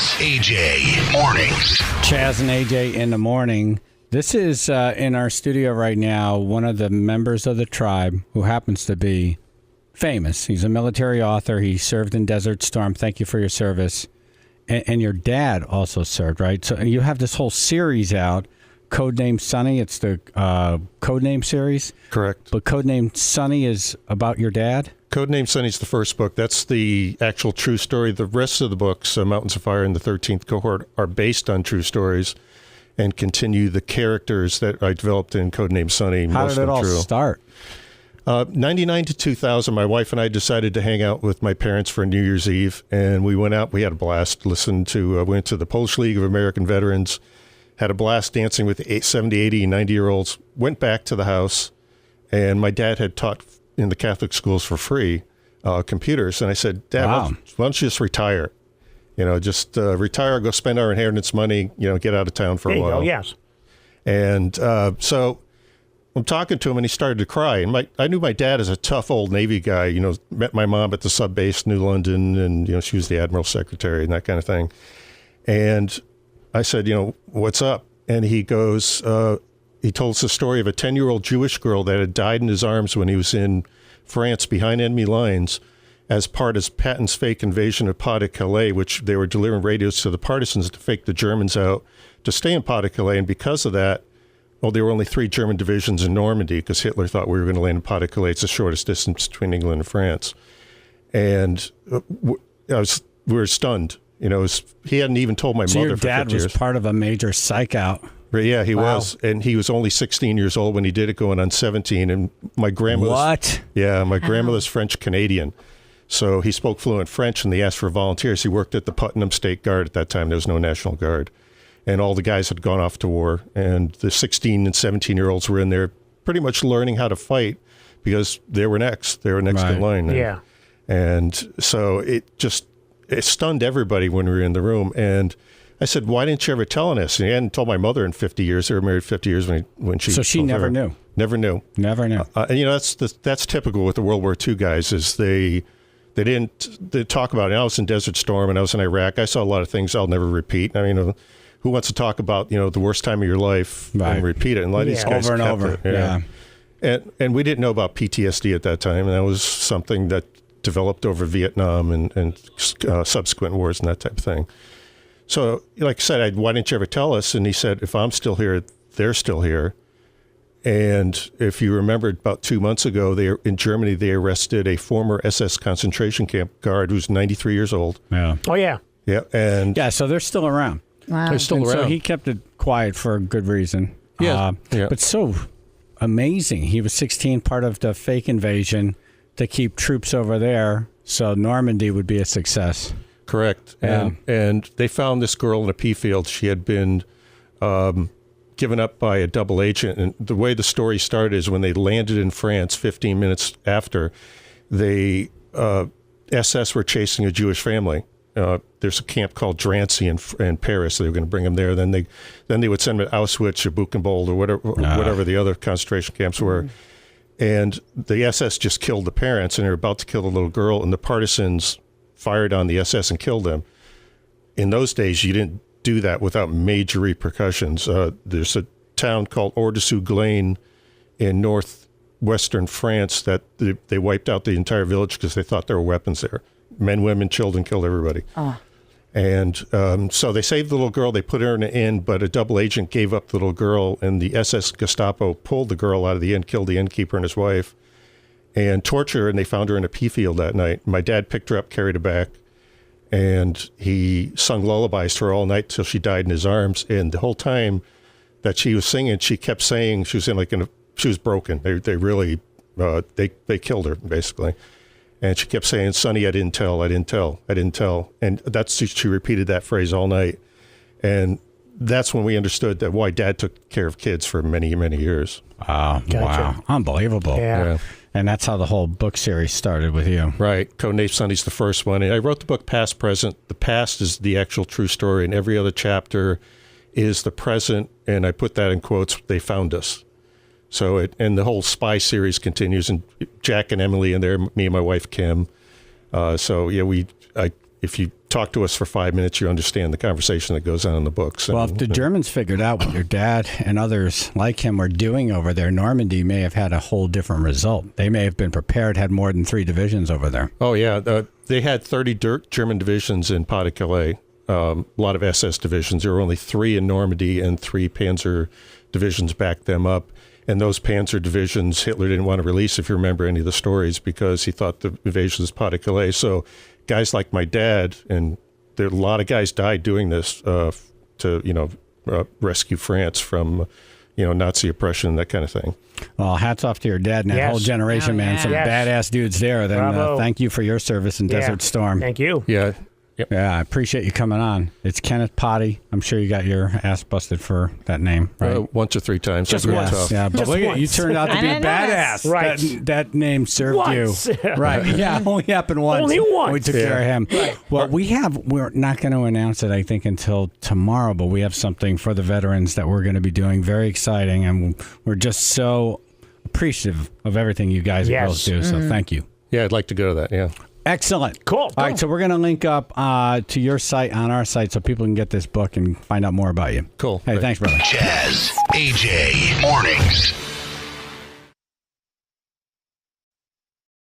Chaz, AJ, mornings. Chaz and AJ in the morning. This is in our studio right now, one of the members of the tribe who happens to be famous. He's a military author. He served in Desert Storm. Thank you for your service. And your dad also served, right? So you have this whole series out, Codename Sonny. It's the Codename series. Correct. But Codename Sonny is about your dad? Codename Sonny's the first book. That's the actual true story. The rest of the books, Mountains of Fire and the 13th Cohort, are based on true stories and continue the characters that I developed in Codename Sonny. How did it all start? 99 to 2000, my wife and I decided to hang out with my parents for New Year's Eve, and we went out. We had a blast. Went to the Polish League of American Veterans, had a blast dancing with 70, 80, 90-year-olds, went back to the house, and my dad had taught in the Catholic schools for free computers, and I said, Dad, why don't you just retire? Just retire, go spend our inheritance money, get out of town for a while. There you go, yes. And so I'm talking to him, and he started to cry. And I knew my dad as a tough old Navy guy. Met my mom at the sub base, New London, and she was the admiral secretary and that kind of thing. And I said, what's up? And he goes, he told us the story of a 10-year-old Jewish girl that had died in his arms when he was in France behind enemy lines as part of Patton's fake invasion of Pas-de-Calais, which they were delivering radios to the partisans to fake the Germans out to stay in Pas-de-Calais. And because of that, there were only 3 German divisions in Normandy because Hitler thought we were going to land in Pas-de-Calais. It's the shortest distance between England and France. And we were stunned. He hadn't even told my mother for 50 years. Your dad was part of a major psych out. But yeah, he was. And he was only 16 years old when he did it, going on 17. And my grandmother's... What? Yeah, my grandmother's French-Canadian. So he spoke fluent French, and they asked for volunteers. He worked at the Putnam State Guard at that time. There was no National Guard. And all the guys had gone off to war. And the 16 and 17-year-olds were in there pretty much learning how to fight because they were next. They were next in line. And so it stunned everybody when we were in the room. And I said, why didn't you ever tell us? And he hadn't told my mother in 50 years. They were married 50 years when she... So she never knew? Never knew. Never knew. And that's typical with the World War II guys is they didn't talk about it. I was in Desert Storm and I was in Iraq. I saw a lot of things I'll never repeat. I mean, who wants to talk about, the worst time of your life and repeat it? And a lot of these guys over and over. And we didn't know about PTSD at that time. And that was something that developed over Vietnam and subsequent wars and that type of thing. So, like I said, why didn't you ever tell us? And he said, if I'm still here, they're still here. And if you remember, about 2 months ago, in Germany, they arrested a former SS concentration camp guard who's 93 years old. Yeah. Oh, yeah. Yeah. And so they're still around. Wow. They're still around. So he kept it quiet for a good reason. Yeah. But so amazing. He was 16, part of the fake invasion to keep troops over there. So Normandy would be a success. Correct. Yeah. And they found this girl in a pea field. She had been given up by a double agent. And the way the story started is when they landed in France 15 minutes after, SS were chasing a Jewish family. There's a camp called Drancy in Paris. They were going to bring them there. Then they would send them to Auschwitz or Buchenwald or whatever the other concentration camps were. And the SS just killed the parents, and they were about to kill the little girl, and the partisans fired on the SS and killed them. In those days, you didn't do that without major repercussions. There's a town called Ordre-sous-Glane in northwestern France that they wiped out the entire village because they thought there were weapons there. Men, women, children, killed everybody. And so they saved the little girl. They put her in an inn, but a double agent gave up the little girl, and the SS Gestapo pulled the girl out of the inn, killed the innkeeper and his wife, and tortured her, and they found her in a pea field that night. My dad picked her up, carried her back, and he sung lullabies to her all night till she died in his arms. And the whole time that she was singing, she kept saying she was she was broken. They really they killed her basically. And she kept saying, Sonny, I didn't tell. And she repeated that phrase all night. And that's when we understood that why Dad took care of kids for many, many years. Wow. Unbelievable. Yeah. And that's how the whole book series started with you. Right. Codename Sonny's the first one. And I wrote the book Past, Present. The past is the actual true story, and every other chapter is the present. And I put that in quotes, they found us. So and the whole spy series continues, and Jack and Emily and there, me and my wife Kim. So yeah, if you talk to us for 5 minutes, you understand the conversation that goes on in the books. Well, if the Germans figured out what your dad and others like him were doing over there, Normandy may have had a whole different result. They may have been prepared, had more than 3 divisions over there. Oh, yeah. They had 30 German divisions in Pas-de-Calais, a lot of SS divisions. There were only 3 in Normandy, and 3 Panzer divisions backed them up. And those Panzer divisions, Hitler didn't want to release, if you remember any of the stories, because he thought the invasion was Pas-de-Calais. So guys like my dad, and there a lot of guys died doing this to rescue France from Nazi oppression and that kind of thing. Well, hats off to your dad and that whole generation, man. Some badass dudes there. Then thank you for your service in Desert Storm. Thank you. Yeah. Yep. Yeah, I appreciate you coming on. It's Kenneth Potty. I'm sure you got your ass busted for that name, right? Once or 3 times. Just once. Tough. Yeah, but Just look, once. you turned out to be a badass. Right. That name served Once. you. Right. Yeah, only happened once. Only once. We took care of him. Right. Well, we're not going to announce it, I think, until tomorrow, but we have something for the veterans that we're going to be doing. Very exciting, and we're just so appreciative of everything you guys and girls do, so thank you. Yeah, I'd like to go to that, yeah. Excellent. Cool. All right, so we're going to link up to your site on our site so people can get this book and find out more about you. Cool. Hey, thanks, brother. Chaz, AJ, mornings.